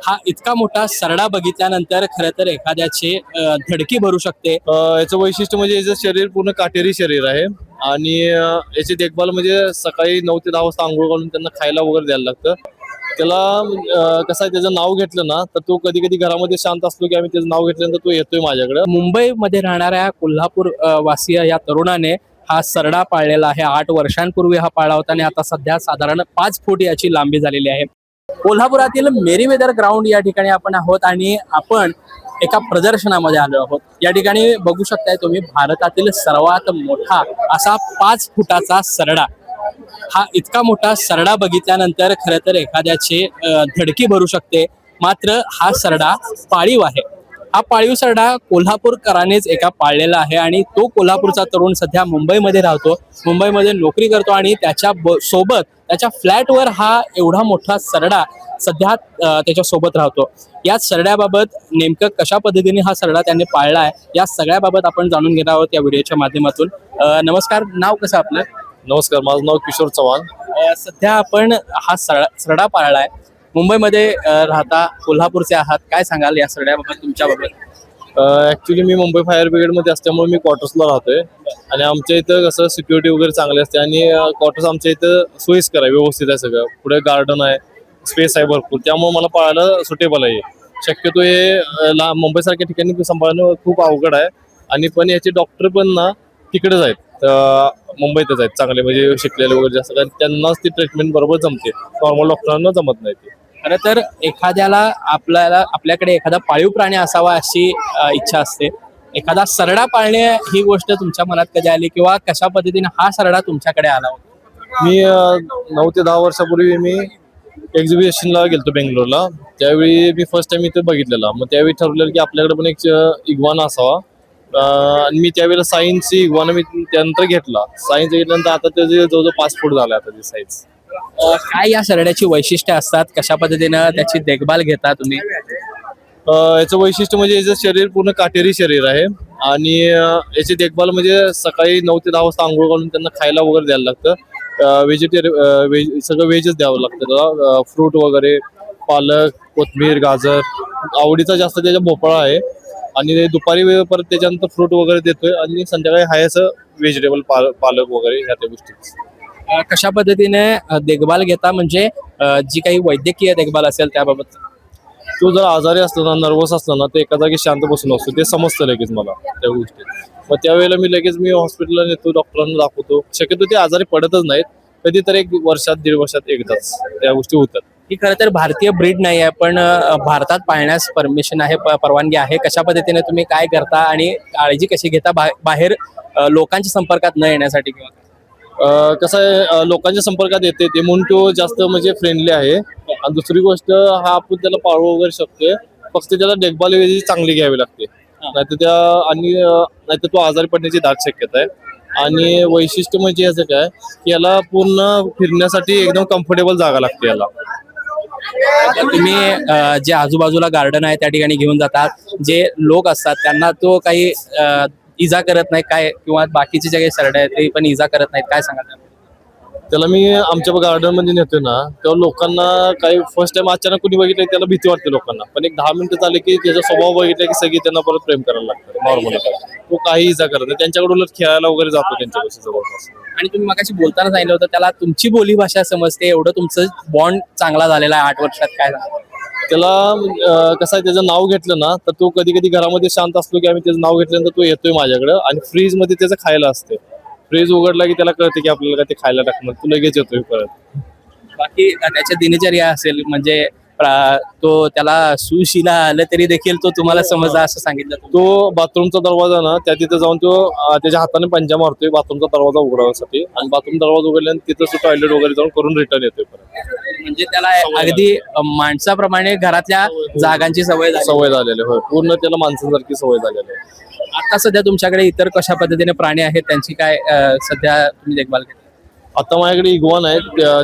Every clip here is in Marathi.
हा इतका मोठा सरडा बघितल्यानंतर खरं तर एखाद्याची धडकी भरू शकते. याचं वैशिष्ट्य म्हणजे याचं शरीर पूर्ण काटेरी शरीर आहे आणि याची देखभाल म्हणजे सकाळी 9 ते 10 वाजता आंघोळ घालून त्यांना खायला वगैरे द्यायला लागतं. त्याला कसं आहे, त्याचं नाव घेतलं ना तर तो कधी कधी घरामध्ये शांत असतो की आम्ही त्याचं नाव घेतल्यानंतर तो येतोय माझ्याकडे. मुंबईमध्ये राहणाऱ्या कोल्हापूर वासीय या तरुणाने हा सरडा पाळलेला आहे. 8 वर्षांपूर्वी हा पाळला होता आणि आता सध्या साधारण 5 फूट याची लांबी झालेली आहे. कोल्हापुरातील मेरीवेदर ग्राउंड या ठिकाणी आपण आहोत आणि आपण एका प्रदर्शनामध्ये आलो आहोत. या ठिकाणी बघू शकताय तुम्ही भारतातील सर्वात मोठा असा 5 फुटाचा सरडा. हा इतका मोठा सरडा बघितल्यानंतर खरं तर एखाद्याची धडकी भरू शकते. मात्र हा सरडा पाळीव आहे. हा पाळीव सरडा कोल्हापूरकरांनीच एका पाळलेला आहे आणि तो कोल्हापूरचा तरुण सध्या मुंबईमध्ये राहतो, मुंबईमध्ये नोकरी करतो आणि त्याच्या सोबत त्याच्या फ्लॅटवर हा एवढा मोठा सरडा सध्या त्याच्या सोबत राहतो. या सरड्याबाबत नेमकं कशा पद्धतीने हा सरडा त्यांनी पाळला आहे या सगळ्याबाबत आपण जाणून घेणार आहोत या व्हिडिओच्या माध्यमातून. नमस्कार, नाव कसं आपलं? नमस्कार, माझं नाव किशोर चव्हाण. सध्या आपण हा सरडा पाळलाय, मुंबईमध्ये राहता, कोल्हापूरचे आहात, काय सांगाल या सरड्याबाबत तुमच्याबाबत? ऍक्च्युली मी मुंबई फायर ब्रिगेडमध्ये असल्यामुळे मी क्वार्टर्सला राहतोय आणि आमच्या इथं कसं सिक्युरिटी वगैरे चांगली असते आणि क्वार्टर्स आमच्या इथं सोयीस्कर आहे, व्यवस्थित आहे सगळं. पुढे गार्डन आहे, स्पेस आहे भरपूर, त्यामुळे मला पाळायला सुटेबल आहे. शक्यतो हे मुंबईसारख्या ठिकाणी सांभाळणं खूप अवघड आहे आणि पण याचे डॉक्टर पण ना तिकडेच आहेत, मुंबईतच आहेत, चांगले म्हणजे शिकलेले वगैरे जास्त, कारण त्यांनाच ती ट्रीटमेंट बरोबर जमते, नॉर्मल डॉक्टरांना जमत नाही ती. खरं तर एखाद्याला आपल्याकडे एखादा पाळीव प्राणी असावा अशी इच्छा असते. एखादा सरडा पाळणे ही गोष्ट तुमच्या मनात कधी आली किंवा कशा पद्धतीने हा सरडा तुमच्याकडे आला होता? मी 9 ते 10 वर्षापूर्वी मी एक्झिबिशनला गेलतो बेंगलोरला. त्यावेळी मी फर्स्ट टाइम इथे बघितलेला. मग त्यावेळी ठरवलेलं की आपल्याकडे पण एक इग्वाना असावा आणि मी त्यावेळेला सायन्सची इग्वाना मी त्यानंतर घेतला. सायन्स घेतल्यानंतर आता त्याचे जवळजवळ 5 फूट झाले आता ते साईज. काय या सरड्याची वैशिष्ट्य असतात, कशा पद्धतीनं त्याची देखभाल घेता तुम्ही? याचं वैशिष्ट्य म्हणजे याचं शरीर पूर्ण काटेरी शरीर आहे आणि याची देखभाल म्हणजे सकाळी 9 ते 10 वाजता आंघोळ घालून त्यांना खायला वगैरे द्यायला लागतं. सगळं व्हेजच द्यावं लागतं त्याला. फ्रूट वगैरे, पालक, कोथिंबीर, गाजर, आवडीचा जास्त त्याच्या भोपळा आहे आणि दुपारी परत त्याच्यानंतर फ्रूट वगैरे देतोय आणि संध्याकाळी हाय असं व्हेजिटेबल, पालक वगैरे ह्या त्या गोष्टी. कशा पद्धतीने देखभाल घेता, म्हणजे जी काही वैद्यकीय देखभाल असेल त्याबाबत? तो जर आजारी असला ना, नर्वस असला ना, तर एका जागी शांत बसून असतो, ते समजतं लगेच मला त्या गोष्टी. मग त्यावेळेला मी लगेच हॉस्पिटलला नेतो, डॉक्टरांना दाखवतो. शक्यतो ते आजारी पडतच नाहीत, कधीतरी 1 वर्षात 1.5 वर्षात एकदाच त्या गोष्टी होतात. ही खरं तर भारतीय ब्रीड नाही आहे, पण भारतात पाळण्यास परमिशन आहे, परवानगी आहे. कशा पद्धतीने तुम्ही काय करता आणि काळजी कशी घेता बाहेर लोकांच्या संपर्कात न येण्यासाठी? किंवा कसं आहे, लोकांच्या संपर्कात येते ते म्हणून तो जास्त म्हणजे फ्रेंडली आहे. आणि दुसरी गोष्ट, हा आपण त्याला पाळू वगैरे शकतोय, फक्त त्याला देखभाल चांगली घ्यावी लागते, नाहीतर तो आजारी पडण्याची दाट शक्यता आहे. आणि वैशिष्ट्य म्हणजे याचं काय की याला पूर्ण फिरण्यासाठी एकदम कम्फर्टेबल जागा लागते याला. तुम्ही जे आजूबाजूला गार्डन आहे त्या ठिकाणी घेऊन जातात, जे लोक असतात त्यांना तो काही इजा करत नाही काय, किंवा बाकीचे जे काही सरडे आहेत ते पण इजा करत नाहीत, काय सांगाल? त्याला मी आमच्या गार्डन मध्ये नेतोय ना, तेव्हा लोकांना काही फर्स्ट टाइम अचानक कुणी बघितलं त्याला भीती वाटते लोकांना, पण एक 10 मिनिटं झाले की त्याचा स्वभाव बघितला की सगळी त्यांना परत प्रेम करायला लागतं नॉर्मल. तो काही इजा करत नाही, त्यांच्याकडे उलट खेळायला वगैरे जातो त्यांच्यापाशी जवळपास. आणि तुम्ही मगाशी बोलताना सांगितलं होतं त्याला तुमची बोली भाषा समजते, एवढं तुमचं बॉन्ड चांगला झालेला आहे 8 वर्षात, काय सांगाल? त्याला कसं आहे, त्याचं नाव घेतलं ना तर तो कधी कधी घरामध्ये शांत असतो की आम्ही त्याचं नाव घेतल्यानंतर तो येतोय माझ्याकडे. आणि फ्रीज मध्ये त्याचं खायला असते, फ्रीज उघडला की त्याला कळते की आपल्याला ते खायला टाकणार, तो लगेच येतोय परत. बाकी त्याच्या दिनचर्या असेल, म्हणजे तो त्याला सुशिला आलं तरी देखील तो तुम्हाला समजा असं सांगितलं? तो बाथरूमचा दरवाजा ना, त्या तिथे जाऊन तो त्याच्या हाताने पंजा मारतोय बाथरूमचा दरवाजा उघडण्यासाठी, आणि बाथरूम दरवाजा उघडल्यानंतर तिथं तो टॉयलेट वगैरे जाऊन करून रिटर्न येतोय परत. म्हणजे त्याला अगदी माणसाप्रमाणे घरातल्या जागांची सवय झालेली होय, पूर्ण त्याला माणसासारखी सवय झालेली आहे. आता सध्या तुमच्याकडे इतर कशा पद्धतीने प्राणी आहेत, त्यांची काय सध्या तुम्ही देखभाल घेता? आता माझ्याकडे इग्वान आहेत,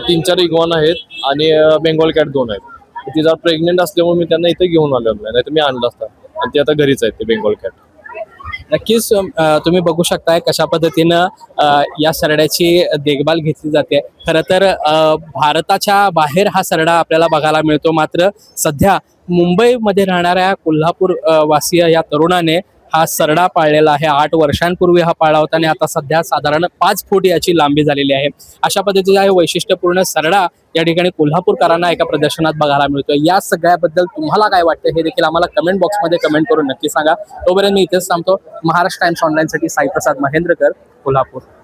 3-4 इग्वान आहेत आणि बेंगॉल कॅट 2 आहेत. ती जर प्रेग्नेंट असल्यामुळे मी त्यांना इथे घेऊन आलेलो नाही, तर मी आणलं असतं, आणि ते आता घरीच आहेत ते बेंगॉल कॅट. नक्कीच तुम्ही बघू शकताय कशा पद्धतीनं या सरड्याची देखभाल घेतली जाते. खरं तर भारताच्या बाहेर हा सरडा आपल्याला बघायला मिळतो. मात्र सध्या मुंबईमध्ये राहणाऱ्या कोल्हापूर वासीय या तरुणाने हा सरडा पाळलेला आहे. 8 वर्षांपूर्वी हा पाळला होता आणि आता सध्या साधारण 5 फूट याची लांबी झालेली आहे. अशा पद्धतीचा हे वैशिष्ट्यपूर्ण सरडा या ठिकाणी कोल्हापूरकरांना एका प्रदर्शनात बघायला मिळतोय. या सगळ्याबद्दल तुम्हाला काय वाटतं हे देखील आम्हाला कमेंट बॉक्समध्ये कमेंट करून नक्की सांगा. तोपर्यंत मी इथेच थांबतो. महाराष्ट्र टाइम्स ऑनलाईनसाठी साई प्रसाद महेंद्रकर, कोल्हापूर.